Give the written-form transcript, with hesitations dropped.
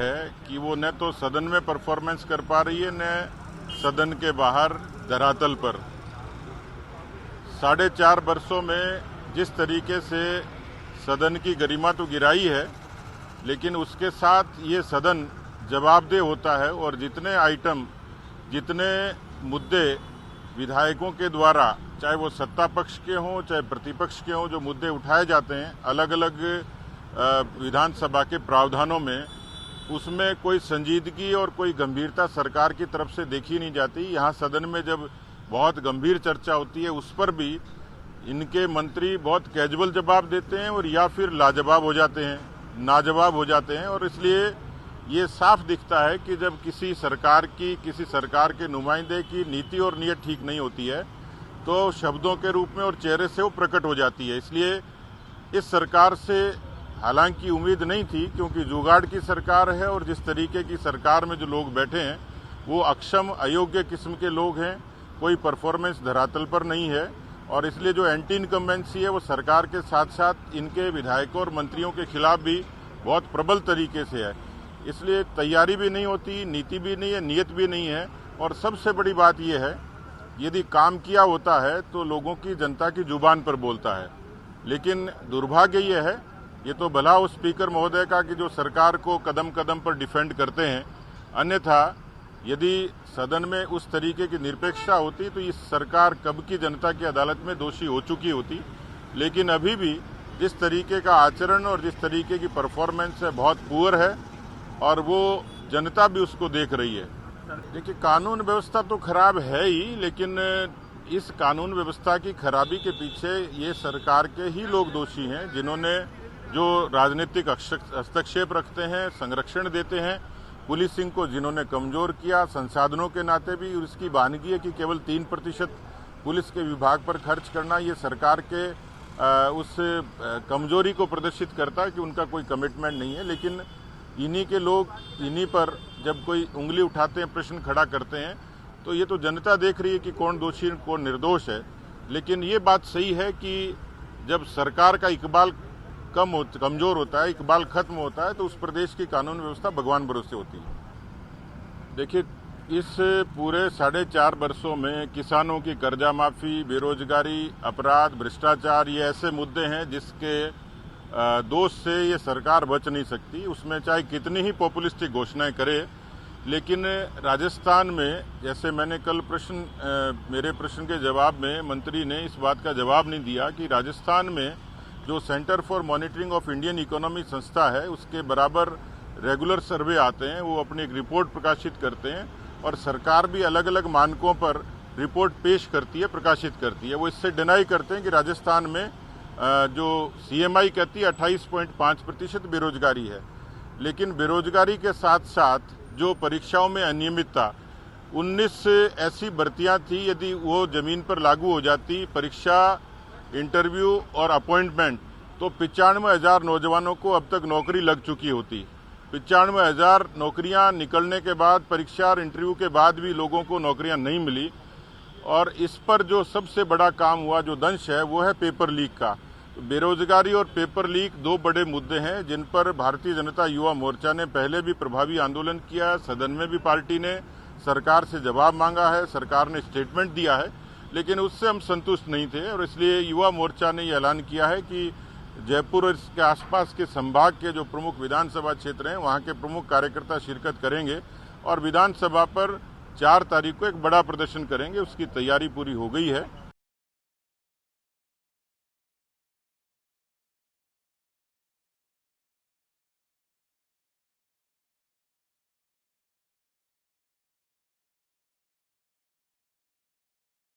है कि वो न तो सदन में परफॉर्मेंस कर पा रही है, न सदन के बाहर धरातल पर। 4.5 वर्षों में जिस तरीके से सदन की गरिमा तो गिराई है, लेकिन उसके साथ ये सदन जवाबदेह होता है और जितने आइटम, जितने मुद्दे विधायकों के द्वारा, चाहे वो सत्ता पक्ष के हों चाहे प्रतिपक्ष के हों, जो मुद्दे उठाए जाते हैं अलग अलग विधानसभा के प्रावधानों में, उसमें कोई संजीदगी और कोई गंभीरता सरकार की तरफ से देखी नहीं जाती। यहाँ सदन में जब बहुत गंभीर चर्चा होती है उस पर भी इनके मंत्री बहुत कैजुअल जवाब देते हैं और या फिर लाजवाब हो जाते हैं, नाजवाब हो जाते हैं। और इसलिए ये साफ दिखता है कि जब किसी सरकार के नुमाइंदे की नीति और नीयत ठीक नहीं होती है तो शब्दों के रूप में और चेहरे से वो प्रकट हो जाती है। इसलिए इस सरकार से हालांकि उम्मीद नहीं थी, क्योंकि जुगाड़ की सरकार है और जिस तरीके की सरकार में जो लोग बैठे हैं वो अक्षम, अयोग्य किस्म के लोग हैं, कोई परफॉर्मेंस धरातल पर नहीं है। और इसलिए जो एंटी इनकम्बेंसी है वो सरकार के साथ साथ इनके विधायकों और मंत्रियों के खिलाफ भी बहुत प्रबल तरीके से है। इसलिए तैयारी भी नहीं होती, नीति भी नहीं है, नियत भी नहीं है। और सबसे बड़ी बात यह है, यदि काम किया होता है तो लोगों की, जनता की जुबान पर बोलता है। लेकिन दुर्भाग्य ये है, ये तो भला उस स्पीकर महोदय का कि जो सरकार को कदम कदम पर डिफेंड करते हैं, अन्यथा यदि सदन में उस तरीके की निरपेक्षता होती तो इस सरकार कब की जनता की अदालत में दोषी हो चुकी होती। लेकिन अभी भी जिस तरीके का आचरण और जिस तरीके की परफॉर्मेंस है बहुत पुअर है और वो जनता भी उसको देख रही है। देखिए, कानून व्यवस्था तो खराब है ही, लेकिन इस कानून व्यवस्था की खराबी के पीछे ये सरकार के ही लोग दोषी हैं, जिन्होंने जो राजनीतिक हस्तक्षेप रखते हैं, संरक्षण देते हैं, पुलिसिंग को जिन्होंने कमजोर किया, संसाधनों के नाते भी इसकी बहानगी है कि केवल 3% पुलिस के विभाग पर खर्च करना ये सरकार के उस कमजोरी को प्रदर्शित करता है कि उनका कोई कमिटमेंट नहीं है। लेकिन इन्हीं के लोग इन्हीं पर जब कोई उंगली उठाते हैं, प्रश्न खड़ा करते हैं, तो ये तो जनता देख रही है कि कौन दोषी कौन निर्दोष है। लेकिन ये बात सही है कि जब सरकार का इकबाल कमजोर होता है, इकबाल खत्म होता है, तो उस प्रदेश की कानून व्यवस्था भगवान भरोसे होती है। देखिए, इस पूरे 4.5 वर्षों में किसानों की कर्जा माफी, बेरोजगारी, अपराध, भ्रष्टाचार, ये ऐसे मुद्दे हैं जिसके दोष से ये सरकार बच नहीं सकती। उसमें चाहे कितनी ही पॉपुलिस्टिक घोषणाएं करे, लेकिन राजस्थान में, जैसे मैंने कल मेरे प्रश्न के जवाब में मंत्री ने इस बात का जवाब नहीं दिया कि राजस्थान में जो centre for monitoring of Indian economy संस्था है, उसके बराबर रेगुलर सर्वे आते हैं, वो अपनी एक रिपोर्ट प्रकाशित करते हैं और सरकार भी अलग अलग मानकों पर रिपोर्ट पेश करती है, प्रकाशित करती है। वो इससे डिनाई करते हैं कि राजस्थान में जो CMI कहती है 28.5% बेरोजगारी है। लेकिन बेरोजगारी के साथ साथ जो परीक्षाओं में अनियमितता, 19 ऐसी भर्तियां थी, यदि वो जमीन पर लागू हो जाती, परीक्षा, इंटरव्यू और अपॉइंटमेंट, तो 95,000 नौजवानों को अब तक नौकरी लग चुकी होती। 95,000 नौकरियां निकलने के बाद, परीक्षा और इंटरव्यू के बाद भी लोगों को नौकरियां नहीं मिली। और इस पर जो सबसे बड़ा काम हुआ, जो दंश है, वो है पेपर लीक का। तो बेरोजगारी और पेपर लीक 2 बड़े मुद्दे हैं जिन पर भारतीय जनता युवा मोर्चा ने पहले भी प्रभावी आंदोलन किया है। सदन में भी पार्टी ने सरकार से जवाब मांगा है, सरकार ने स्टेटमेंट दिया है, लेकिन उससे हम संतुष्ट नहीं थे। और इसलिए युवा मोर्चा ने ये ऐलान किया है कि जयपुर और इसके आसपास के संभाग के जो प्रमुख विधानसभा क्षेत्र हैं, वहाँ के प्रमुख कार्यकर्ता शिरकत करेंगे और विधानसभा पर 4 तारीख को एक बड़ा प्रदर्शन करेंगे। उसकी तैयारी पूरी हो गई है।